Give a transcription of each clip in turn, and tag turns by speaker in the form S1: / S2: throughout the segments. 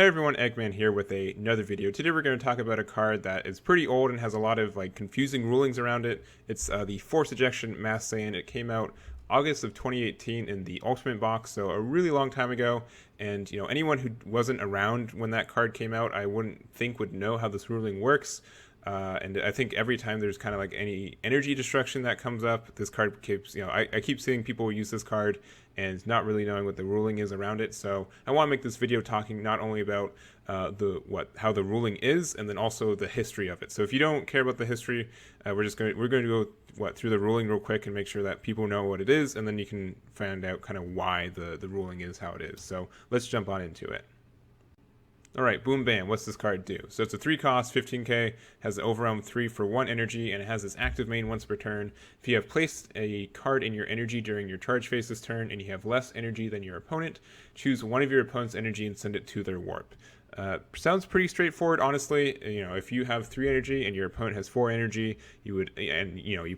S1: Hey everyone, Egman here with another video. Today we're going to talk about a card that is pretty old and has a lot of confusing rulings around it. It's the Forced Ejection Masked Saiyan. It came out August of 2018 in the Ultimate box, so a really long time ago. And anyone who wasn't around when that card came out, I wouldn't think would know how this ruling works. And I think every time there's kind of like any energy destruction that comes up, this card keeps, I keep seeing people use this card and not really knowing what the ruling is around it. So I want to make this video talking not only about how the ruling is, and then also the history of it. So if you don't care about the history, we're going to go through the ruling real quick and make sure that people know what it is, and then you can find out kind of why the ruling is how it is. So let's jump on into it. Alright, boom bam, what's this card do? So it's a 3 cost, 15k, has the overwhelm 3 for 1 energy, and it has this active main once per turn. If you have placed a card in your energy during your charge phase this turn, and you have less energy than your opponent, choose one of your opponent's energy and send it to their warp. Sounds pretty straightforward, honestly. If you have 3 energy and your opponent has 4 energy, you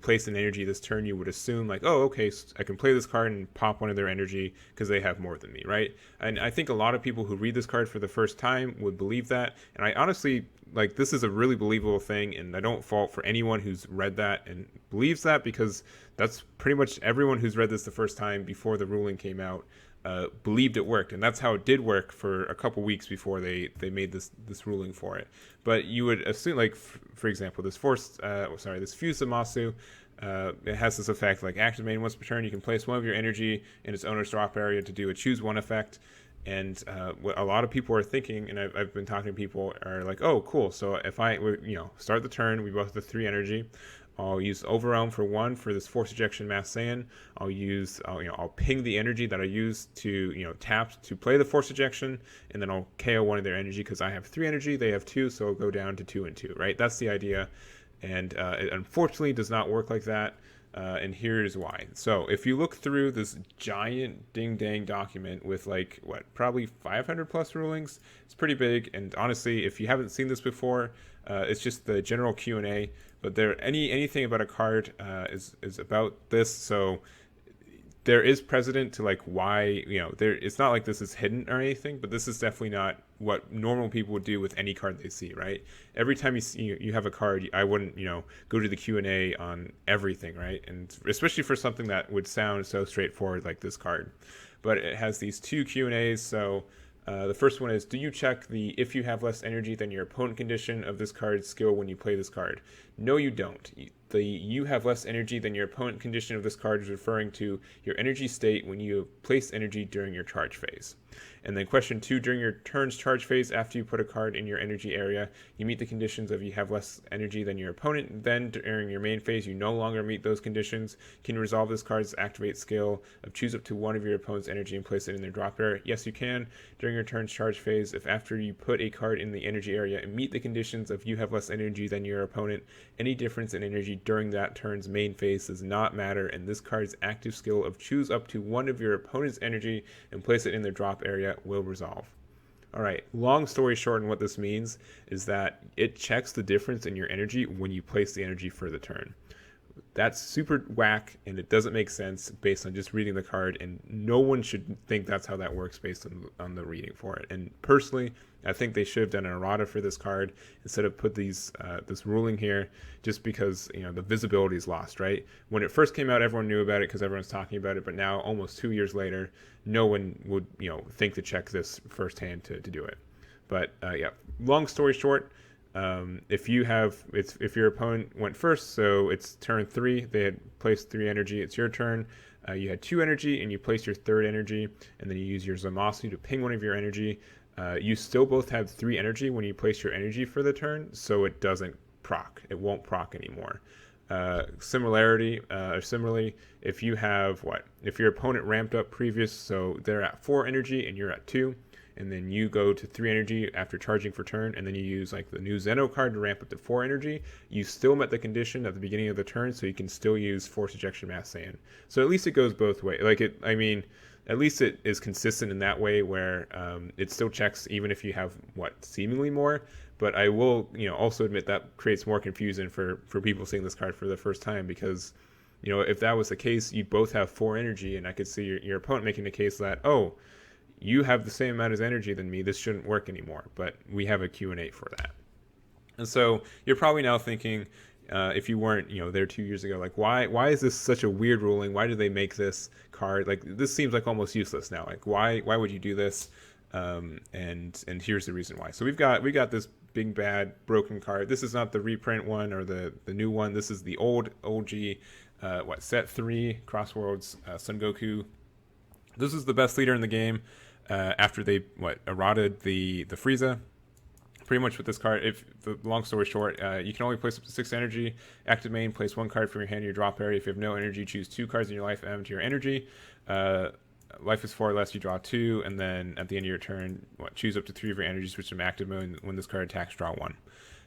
S1: place an energy this turn, you would assume oh, okay, so I can play this card and pop one of their energy because they have more than me, right? And I think a lot of people who read this card for the first time would believe that, and I honestly, this is a really believable thing, and I don't fault for anyone who's read that and believes that, because that's pretty much everyone who's read this the first time before the ruling came out believed it worked, and that's how it did work for a couple weeks before they made this ruling for it. But you would assume, for example, this Fused Zamasu, it has this effect active main once per turn. You can place one of your energy in its owner's drop area to do a choose one effect. And what a lot of people are thinking, and I've been talking to people, are oh, cool. So if I start the turn, we both have 3 energy. I'll use Overwhelm for 1 for this Forced Ejection Masked Saiyan. I'll ping the energy that I use to tap to play the Forced Ejection, and then I'll KO one of their energy because I have 3 energy, they have 2, so I'll go down to 2 and 2, right? That's the idea, and it unfortunately does not work like that. And here's why. So if you look through this giant ding-dang document with probably 500 plus rulings, it's pretty big. And honestly, if you haven't seen this before, it's just the general Q&A. But anything about a card is about this. So there is precedent to why it's not like this is hidden or anything, but this is definitely not what normal people would do with any card they see, right? Every time you have a card, I wouldn't go to the Q&A on everything, right? And especially for something that would sound so straightforward like this card. But it has these 2 Q&As. So the first one is, do you check the if you have less energy than your opponent condition of this card's skill when you play this card? No, you don't. The you have less energy than your opponent condition of this card is referring to your energy state when you have placed energy during your charge phase. And then question 2, during your turn's charge phase, after you put a card in your energy area, you meet the conditions of you have less energy than your opponent. Then during your main phase, you no longer meet those conditions. Can you resolve this card's activate skill of choose up to one of your opponent's energy and place it in their drop area? Yes, you can. During your turn's charge phase, if after you put a card in the energy area and meet the conditions of you have less energy than your opponent, any difference in energy during that turn's main phase does not matter, and this card's active skill of choose up to one of your opponent's energy and place it in their drop area will resolve. Alright, long story short, and what this means is that it checks the difference in your energy when you place the energy for the turn. That's super whack, and it doesn't make sense based on just reading the card, and no one should think that's how that works based on the reading for it. And personally, I think they should have done an errata for this card instead of put this ruling here, just because the visibility is lost, right? When it first came out, everyone knew about it because everyone's talking about it, but now almost 2 years later, no one would think to check this firsthand to do it. But yeah, long story short, if your opponent went first, so it's turn 3, they had placed 3 energy, it's your turn, you had 2 energy and you placed your 3rd energy, and then you use your Zamasu to ping one of your energy. You still both have 3 energy when you place your energy for the turn, so it doesn't proc, it won't proc anymore. Similarly, if you have if your opponent ramped up previous, so they're at 4 energy and you're at 2, and then you go to 3 energy after charging for turn, and then you use the new Zeno card to ramp up to 4 energy, you still met the condition at the beginning of the turn, so you can still use Forced Ejection Masked Saiyan. So at least it goes both ways. At least it is consistent in that way where it still checks even if you have seemingly more. But I will also admit that creates more confusion for people seeing this card for the first time, because if that was the case, you both have 4 energy, and I could see your opponent making the case that, oh, you have the same amount of energy than me. This shouldn't work anymore. But we have a Q&A for that. And so you're probably now thinking, if you weren't, there 2 years ago, like why is this such a weird ruling? Why did they make this card? Like this seems like almost useless now. Like why would you do this? And here's the reason why. So we got this big bad broken card. This is not the reprint one or the new one. This is the old OG set 3 Crossworlds Son Goku. This is the best leader in the game after they eroded the Frieza. Pretty much with this card, if the long story short, you can only place up to 6 energy. Active main, place 1 card from your hand in your drop area. If you have no energy, choose 2 cards in your life, add them to your energy. Life is 4 or less, you draw 2, and then at the end of your turn, choose up to 3 of your energy, switch them active mode. When this card attacks, draw 1.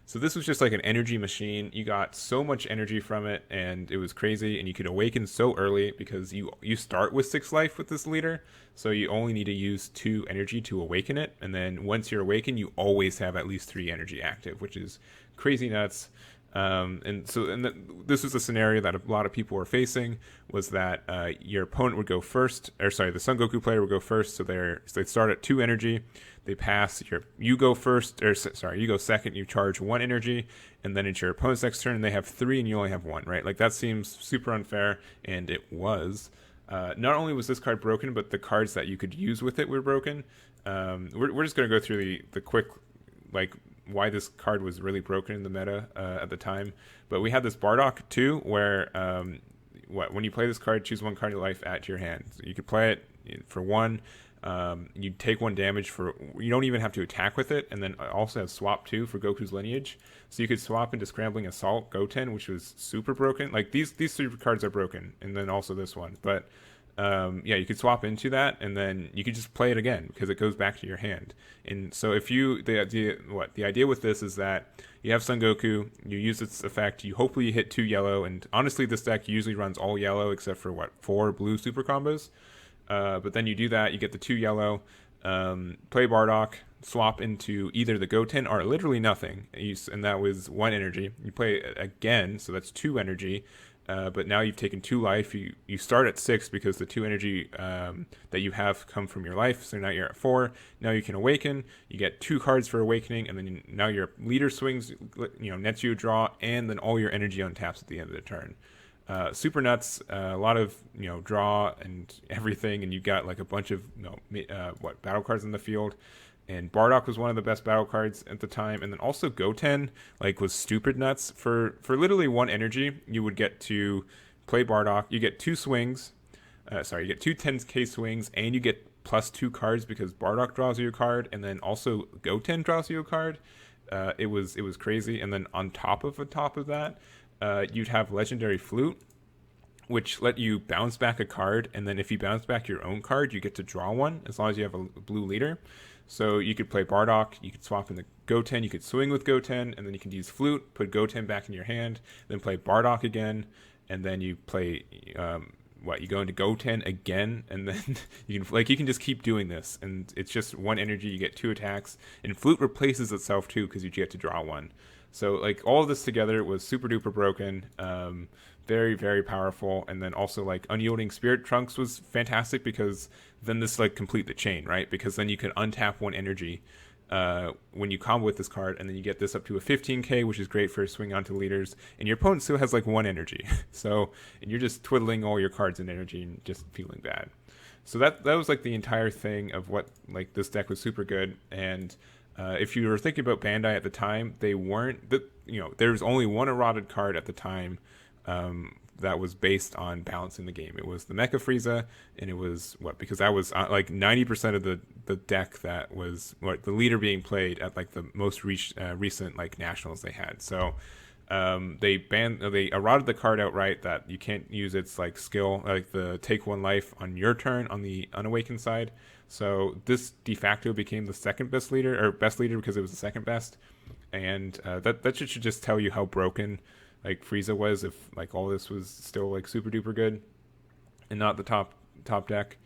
S1: So this was just like an energy machine. You got so much energy from it, and it was crazy. And you could awaken so early because you start with 6 life with this leader, so you only need to use 2 energy to awaken it. And then once you're awakened, you always have at least 3 energy active, which is crazy nuts. This was a scenario that a lot of people were facing, was that your opponent would go first, or sorry, the Son Goku player would go first. So they start at 2 energy. They pass, you go first, or sorry, you go second, you charge 1 energy, and then it's your opponent's next turn, and they have 3 and you only have 1, right? Like that seems super unfair, and it was. Not only was this card broken, but the cards that you could use with it were broken. We're just going to go through the quick, like, why this card was really broken in the meta at the time. But we had this Bardock too, where when you play this card, choose 1 card of life at your hand. So you could play it for 1. You take 1 damage you don't even have to attack with it, and then also have swap 2 for Goku's lineage. So you could swap into Scrambling Assault Goten, which was super broken. Like these 3 cards are broken, and then also this one. But you could swap into that, and then you could just play it again because it goes back to your hand. And so if the idea with this is that you have Son Goku, you use its effect, you hopefully hit 2 yellow, and honestly this deck usually runs all yellow except for 4 blue super combos. But then you do that, you get the 2 yellow, play Bardock, swap into either the Goten or literally nothing, and that was 1 energy. You play it again, so that's 2 energy. But now you've taken 2 life. You start at 6 because the 2 energy that you have come from your life. So now you're at 4. Now you can awaken. You get 2 cards for awakening, and then now your leader swings, nets you a draw, and then all your energy untaps at the end of the turn. Super nuts. A lot of draw and everything, and you got like a bunch of battle cards in the field. And Bardock was one of the best battle cards at the time. And then also Goten was stupid nuts. For literally 1 energy, you would get to play Bardock. You get 2 swings. You get 2 10k swings, and you get plus 2 cards because Bardock draws you a card, and then also Goten draws you a card. It was crazy. And then on top of that, you'd have Legendary Flute, which let you bounce back a card, and then if you bounce back your own card, you get to draw 1 as long as you have a blue leader. So you could play Bardock, you could swap in the Goten, you could swing with Goten, and then you can use Flute, put Goten back in your hand, then play Bardock again, and then you play you go into Goten again, and then you can just keep doing this, and it's just 1 energy, you get 2 attacks, and Flute replaces itself too because you get to draw 1. So all of this together was super duper broken, very, very powerful. And then also Unyielding Spirit Trunks was fantastic because then this complete the chain, right? Because then you can untap 1 energy when you combo with this card, and then you get this up to a 15k, which is great for swing onto leaders, and your opponent still has 1 energy. So, and you're just twiddling all your cards in energy and just feeling bad. So that was the entire thing of what this deck was super good. And if you were thinking about Bandai at the time, they weren't. There was only 1 eroded card at the time that was based on balancing the game. It was the Mecha Frieza, and it was because that was 90% of the deck that was the leader being played at the most recent nationals they had. So they eroded the card outright that you can't use its skill, the take 1 life on your turn on the unawakened side. So this de facto became the second best leader, or best leader because it was the second best. And that should just tell you how broken Frieza was if all this was still super duper good and not the top deck.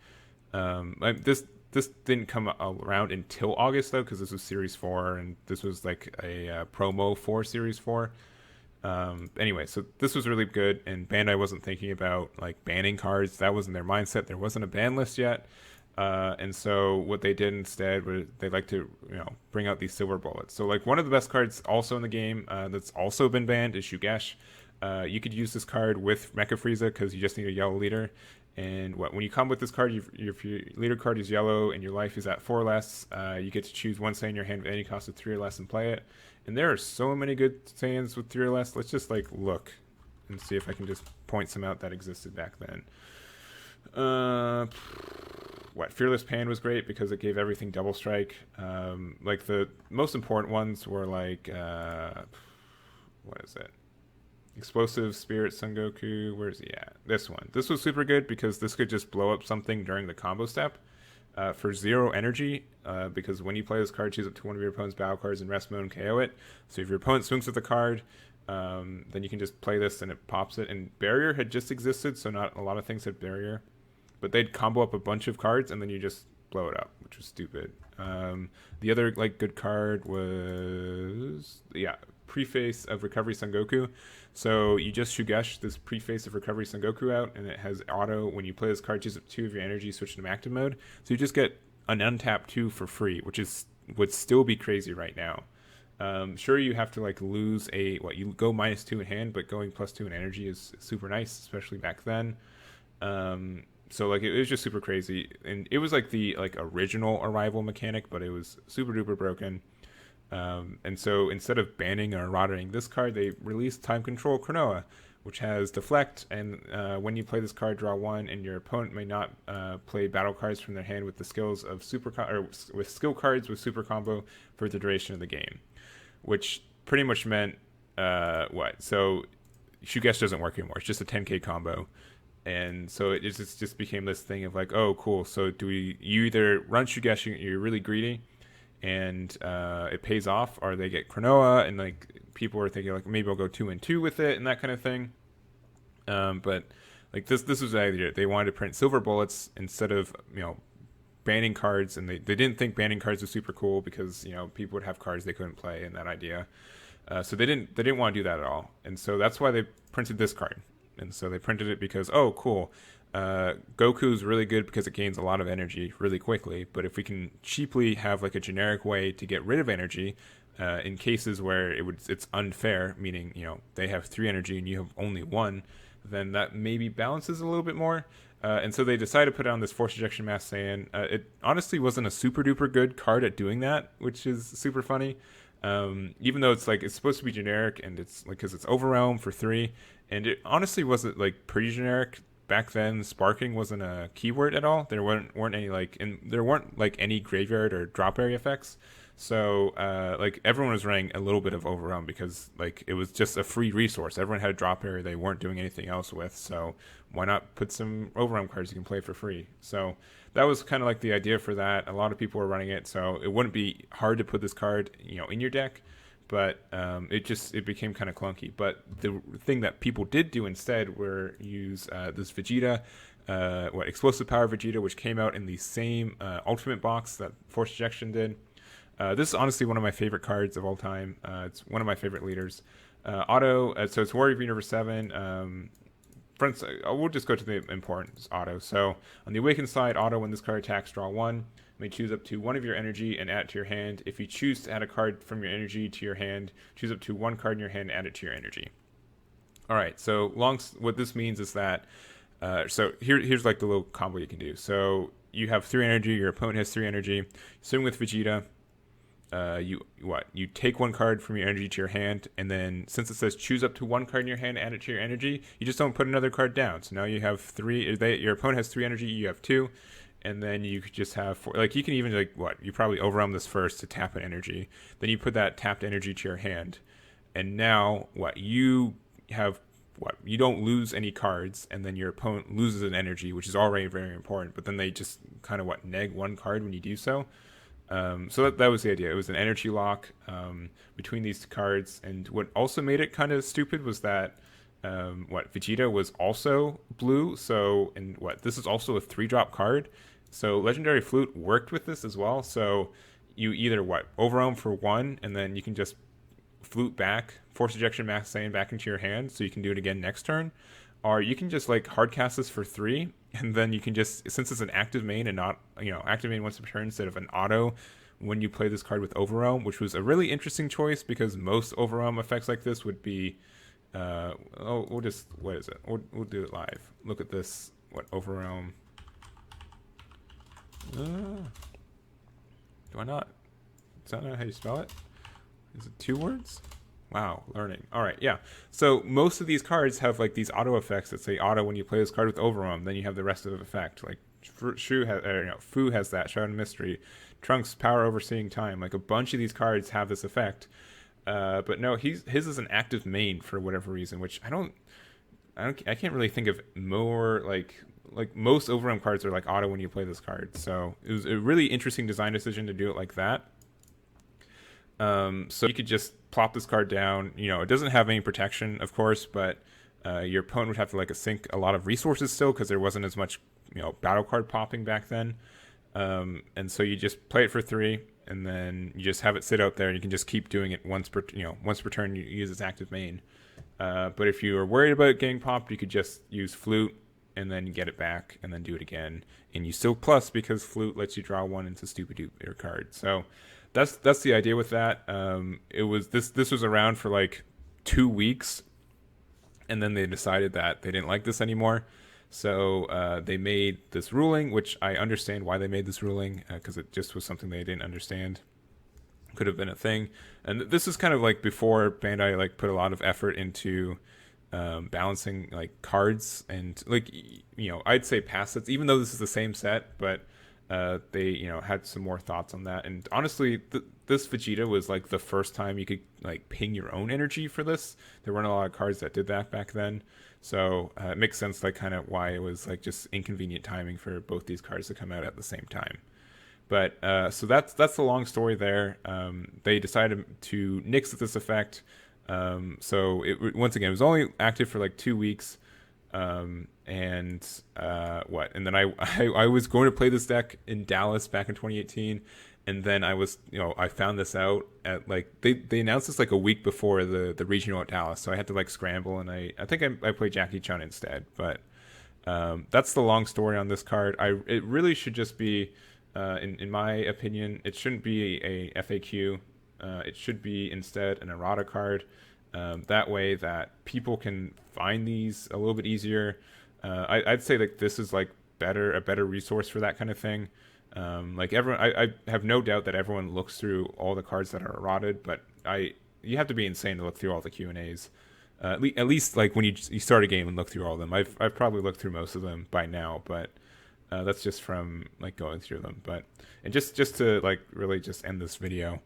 S1: This didn't come around until August though, because this was Series 4 and this was a promo for Series 4. Anyway, so this was really good, and Bandai wasn't thinking about banning cards. That wasn't their mindset. There wasn't a ban list yet. And so what they did instead was they like to bring out these silver bullets. So like one of the best cards also in the game that's also been banned is Shugesh. You could use this card with Mecha Frieza because you just need a yellow leader. And when you come with this card, if your leader card is yellow and your life is at 4 or less, you get to choose one Saiyan in your hand with any cost of 3 or less and play it. And there are so many good Saiyans with 3 or less. Let's just like look and see if I can just point some out that existed back then. Fearless Pan was great because it gave everything double strike. Like the most important ones were like what is it? Explosive Spirit Son Goku. Where's he at? This one. This was super good because this could just blow up something during the combo step for 0 energy. Because when you play this card, choose up to one of your opponent's battle cards in rest mode and KO it. So if your opponent swings with the card, then you can just play this and it pops it. And Barrier had just existed, so not a lot of things had Barrier. But they'd combo up a bunch of cards and then you just blow it up, which was stupid. The other like good card was Preface of Recovery Son Goku. So you just Shugesh this Preface of Recovery Son Goku out, and it has auto when you play this card, choose up 2 of your energy, switch to active mode. So you just get an untapped 2 for free, which would still be crazy right now. Sure, you have to like lose you go -2 in hand, but going +2 in energy is super nice, especially back then. So like it was just super crazy, and it was like the original arrival mechanic, but it was super duper broken. And so instead of banning or eroding this card, they released Time Control Cronoa, which has Deflect, and when you play this card, draw 1, and your opponent may not play battle cards from their hand with the skills of with skill cards with super combo for the duration of the game, which pretty much meant So Shugesh doesn't work anymore. It's just a 10k combo. And so it just became this thing of like, oh, cool. So you either run Shugesh, you're really greedy, and it pays off, or they get Cronoa, and like people are thinking like maybe I'll go 2 and 2 with it and that kind of thing. But like this was the idea. They wanted to print silver bullets instead of banning cards, and they didn't think banning cards was super cool because people would have cards they couldn't play and that idea. So they didn't want to do that at all, and so that's why they printed this card. And so they printed it because, oh, cool, Goku's really good because it gains a lot of energy really quickly. But if we can cheaply have like a generic way to get rid of energy in cases where it's unfair, meaning they have 3 energy and you have only 1, then that maybe balances a little bit more. And so they decided to put on this Forced Ejection Masked Saiyan. It honestly wasn't a super duper good card at doing that, which is super funny. Even though it's supposed to be generic, and it's like because it's Overwhelm for 3, and it honestly wasn't like pretty generic back then. Sparking wasn't a keyword at all. There weren't any graveyard or drop area effects. So everyone was running a little bit of Overwhelm because like it was just a free resource. Everyone had a drop area they weren't doing anything else with. So why not put some Overwhelm cards you can play for free? So that was kind of like the idea for that. A lot of people were running it, so it wouldn't be hard to put this card in your deck. But it became kind of clunky. But the thing that people did do instead were use this Vegeta, Explosive Power Vegeta, which came out in the same Ultimate box that Forced Ejection did. This is honestly one of my favorite cards of all time. It's one of my favorite leaders. Auto, so it's Warrior of Universe 7. Friends, we'll just go to the important auto. So on the Awakened side, auto, when this card attacks, draw 1. You may choose up to 1 of your energy and add it to your hand. If you choose to add a card from your energy to your hand, choose up to 1 card in your hand and add it to your energy. All right, so what this means is that, so here's like the little combo you can do. So you have 3 energy, your opponent has 3 energy. Swing with Vegeta. You take 1 card from your energy to your hand, and then since it says choose up to 1 card in your hand, add it to your energy, you just don't put another card down. So now you have 3. Your opponent has 3 energy, you have 2, and then you could just have 4. Like you can even you probably overwhelm this first to tap an energy, then you put that tapped energy to your hand, and now you don't lose any cards, and then your opponent loses an energy, which is already very important. But then they just kind of neg 1 card when you do so. So that was the idea. It was an energy lock between these cards, and what also made it kind of stupid was that Vegeta was also blue. So this is also a 3-drop card. So Legendary Flute worked with this as well. So you either Overwhelm for 1, and then you can just flute back Forced Ejection Masked Saiyan back into your hand, so you can do it again next turn, are you can just like hard cast this for 3, and then you can just, since it's an active main and not, active main once per turn instead of an auto when you play this card with Overwhelm, which was a really interesting choice because most Overwhelm effects like this would be, we'll just, what is it? We'll do it live. Look at this, what, Overwhelm. Do I not? Is that not how you spell it? Is it 2 words? Wow, learning. All right, yeah. So most of these cards have like these auto effects that say auto when you play this card with Overwhelm. Then you have the rest of the effect. Like Fu has that. Shroud and Mystery. Trunks Power Overseeing Time. Like a bunch of these cards have this effect. But no, his is an active main for whatever reason, which I can't really think of more like most Overwhelm cards are like auto when you play this card. So it was a really interesting design decision to do it like that. So you could just plop this card down. It doesn't have any protection, of course, but your opponent would have to like sink a lot of resources still because there wasn't as much battle card popping back then. And so you just play it for 3, and then you just have it sit out there, and you can just keep doing it once per turn. You use its active main. But if you are worried about it getting popped, you could just use Flute and then get it back and then do it again, and you still plus because Flute lets you draw 1 into stupid duper card. So that's the idea with that. It was this was around for like 2 weeks, and then they decided that they didn't like this anymore. So they made this ruling, which I understand why they made this ruling, because it just was something they didn't understand. Could have been a thing. And this is kind of like before Bandai like put a lot of effort into balancing like cards and like I'd say past sets, even though this is the same set, but they had some more thoughts on that. And honestly, this Vegeta was like the first time you could like ping your own energy for this. There weren't a lot of cards that did that back then, so it makes sense like kind of why it was like just inconvenient timing for both these cards to come out at the same time. But so that's the long story there. They decided to nix this effect. So once again, it was only active for like 2 weeks. And then I was going to play this deck in Dallas back in 2018, and then I found this out at like they announced this like a week before the regional at Dallas, so I had to like scramble, and I think I played Jackie Chun instead. But that's the long story on this card. It really should just be, in my opinion, it shouldn't be a FAQ. It should be instead an errata card. That way that people can find these a little bit easier. I'd say like this is like a better resource for that kind of thing. Like everyone, I have no doubt that everyone looks through all the cards that are errated, but you have to be insane to look through all the Q&As. At least like when you start a game and look through all of them. I've probably looked through most of them by now, but that's just from like going through them. But and just to like really just end this video.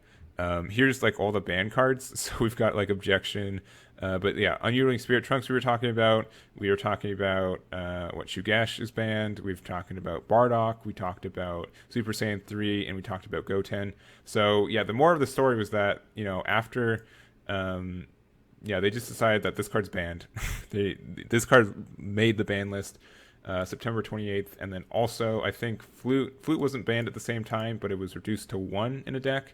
S1: Here's like all the ban cards. So we've got like Objection, but yeah, Unyielding Spirit Trunks we were talking about what Shugesh is banned, we've talking about Bardock, we talked about Super Saiyan 3, and we talked about Goten. So yeah, the more of the story was that after they just decided that this card's banned. This card made the ban list September 28th, and then also I think Flute wasn't banned at the same time, but it was reduced to 1 in a deck.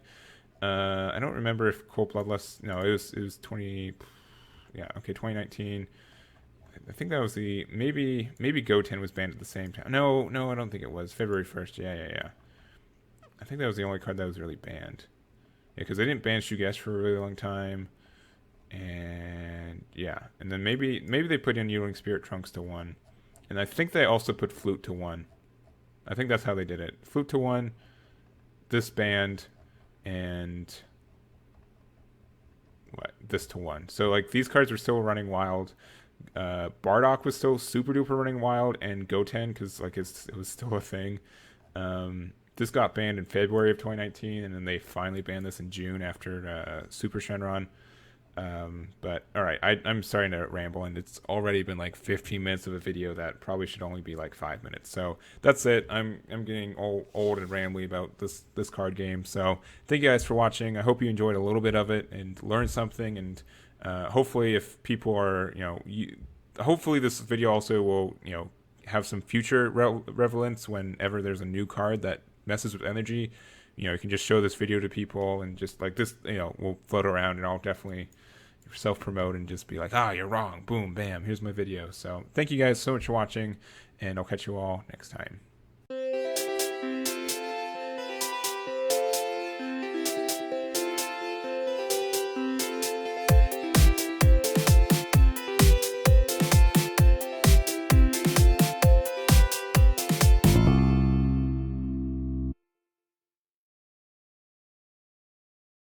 S1: I don't remember if Cold Bloodlust. No, it was 2019. I think that was maybe Goten was banned at the same time. No, I don't think it was. February 1st. Yeah. I think that was the only card that was really banned. Yeah, because they didn't ban Shugesh for a really long time. And yeah, and then maybe they put in Unyielding Spirit Trunks to 1, and I think they also put Flute to 1. I think that's how they did it. Flute to 1, this banned. And this to 1. So like these cards were still running wild. Bardock was still super duper running wild, and Goten, because like it was still a thing. This got banned in February of 2019, and then they finally banned this in June after Super Shenron. But all right, I'm starting to ramble, and it's already been like 15 minutes of a video that probably should only be like 5 minutes. So that's it. I'm getting old and rambly about this card game. So thank you guys for watching. I hope you enjoyed a little bit of it and learned something. And hopefully, if people are hopefully this video also will have some future relevance whenever there's a new card that messes with energy. You can just show this video to people, and just like this, will float around, and I'll definitely self-promote and just be like, you're wrong. Boom, bam, here's my video. So thank you guys so much for watching, and I'll catch you all next time.